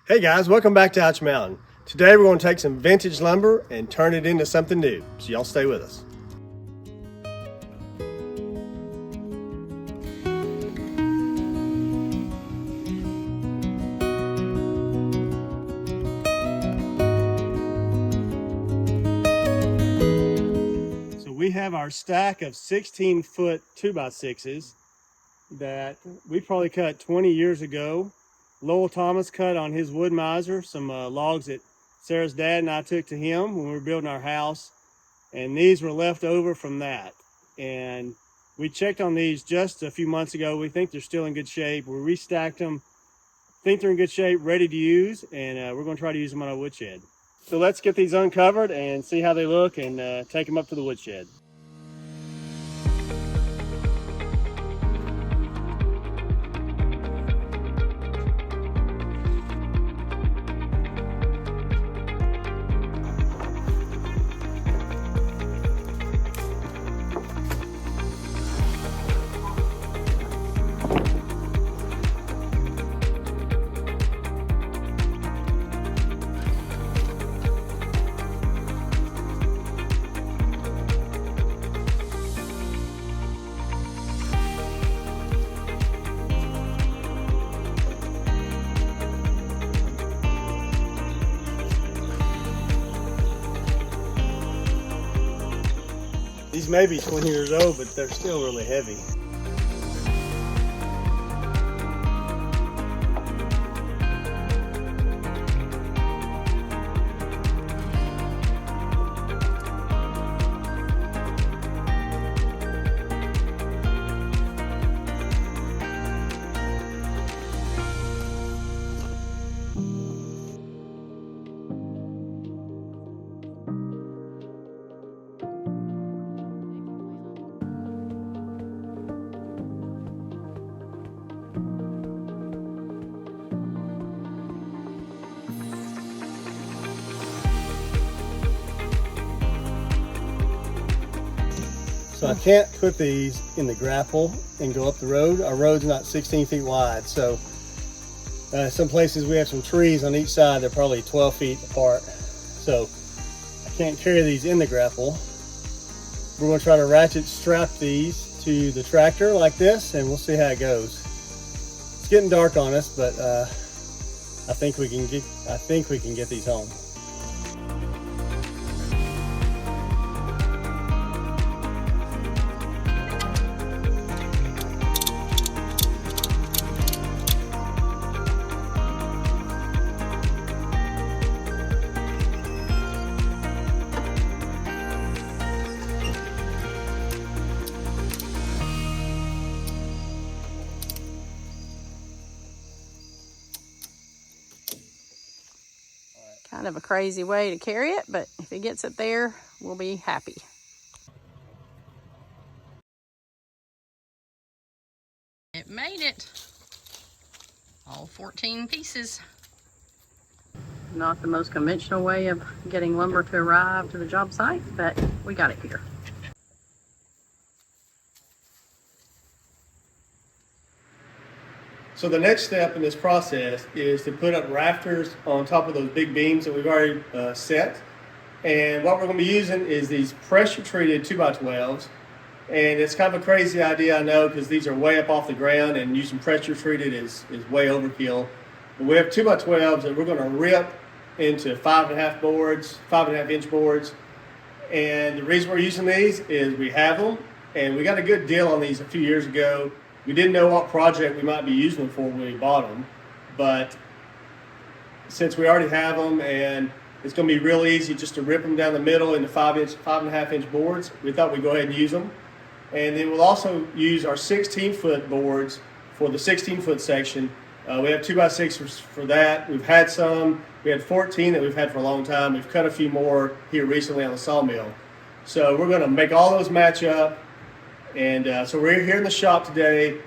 Hey guys, welcome back to Ouch Mountain. Today we're going to take some vintage lumber and turn it into something new, so y'all stay with us. So we have our stack of 16-foot 2x6s that we probably cut 20 years ago. Lowell Thomas cut on his wood miser some logs that Sarah's dad and I took to him when we were building our house, and these were left over from that. And we checked on these just a few months ago. We think they're still in good shape. We restacked them, think they're in good shape, ready to use, and we're going to try to use them on our woodshed. So let's get these uncovered and see how they look and take them up to the woodshed. These may be 20 years old, but they're still really heavy. So I can't put these in the grapple and go up the road. Our road's not 16 feet wide. So some places we have some trees on each side. They're probably 12 feet apart. So I can't carry these in the grapple. We're going to try to ratchet strap these to the tractor like this, and we'll see how it goes. It's getting dark on us, but I think we can get these home. Kind of a crazy way to carry it, but if it gets it there, we'll be happy. It made it. All 14 pieces. Not the most conventional way of getting lumber to arrive to the job site, but we got it here. So the next step in this process is to put up rafters on top of those big beams that we've already set. And what we're going to be using is these pressure treated 2x12s. And it's kind of a crazy idea, I know, because these are way up off the ground and using pressure treated is way overkill. But we have 2x12s that we're going to rip into 5.5 inch boards. And the reason we're using these is we have them, and we got a good deal on these a few years ago. We didn't know what project we might be using them for when we bought them, but since we already have them and it's going to be real easy just to rip them down the middle into 5.5 inch boards, we thought we'd go ahead and use them. And then we'll also use our 16-foot boards for the 16-foot section. We have 2x6 for that. We've had some. We had 14 that we've had for a long time. We've cut a few more here recently on the sawmill. So we're going to make all those match up. And so we're here in the shop today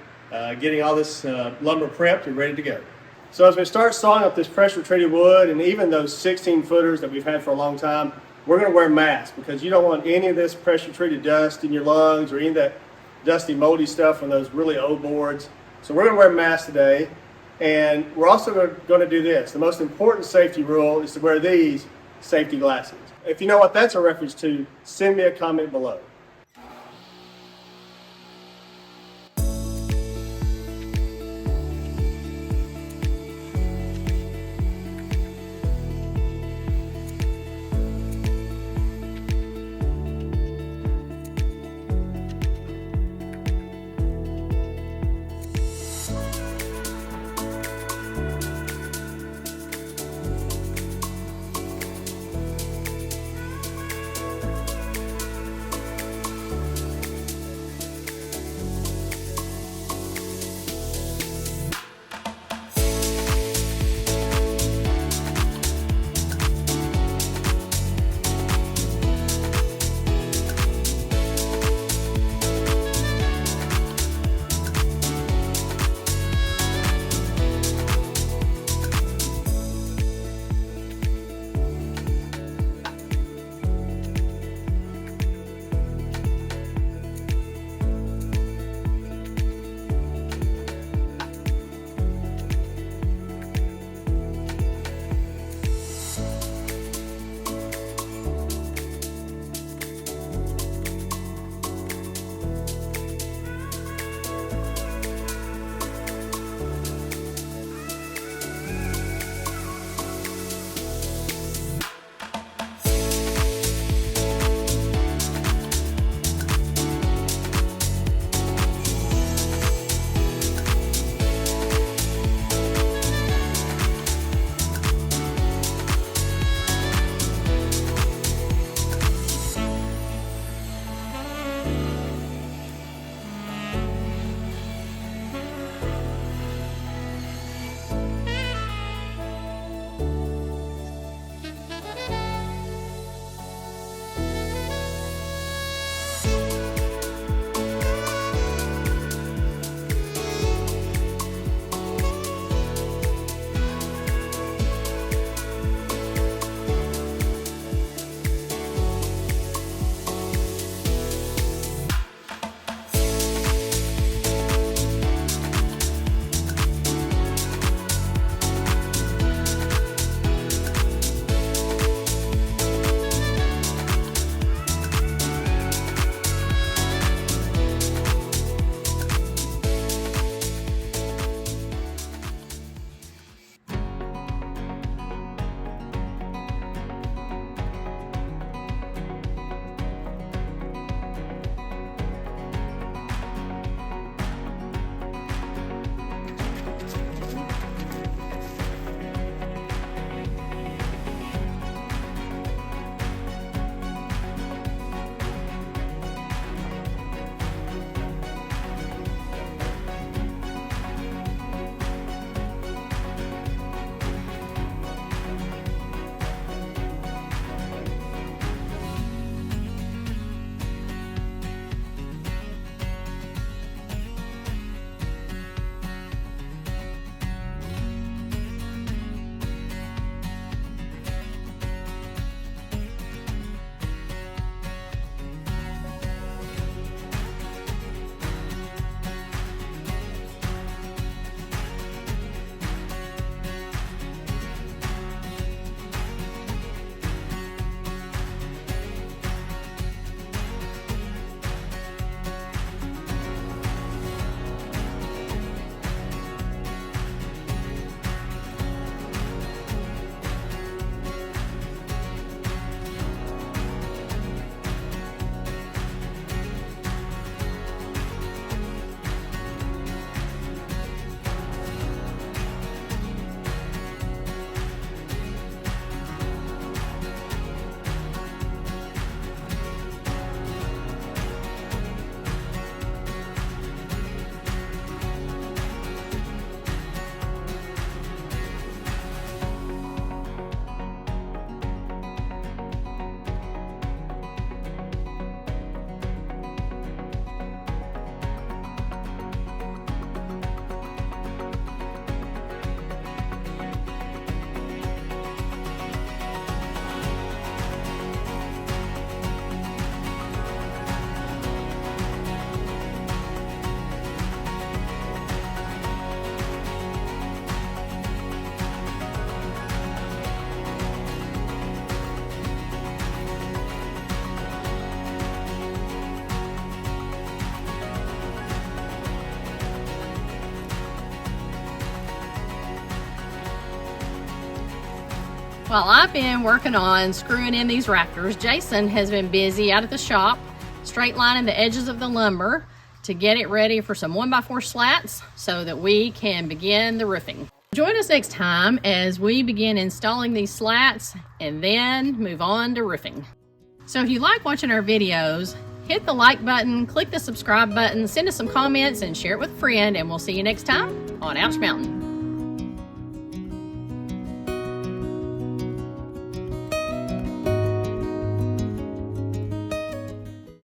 getting all this lumber prepped and ready to go. So as we start sawing up this pressure treated wood and even those 16 footers that we've had for a long time, we're going to wear masks because you don't want any of this pressure treated dust in your lungs or any of that dusty moldy stuff on those really old boards. So we're going to wear masks today. And we're also going to do this. The most important safety rule is to wear these safety glasses. If you know what that's a reference to, send me a comment below. While I've been working on screwing in these rafters, Jason has been busy out at the shop straight lining the edges of the lumber to get it ready for some 1x4 slats so that we can begin the roofing. Join us next time as we begin installing these slats and then move on to roofing. So if you like watching our videos, hit the like button, click the subscribe button, send us some comments and share it with a friend, and we'll see you next time on Ouch Mountain.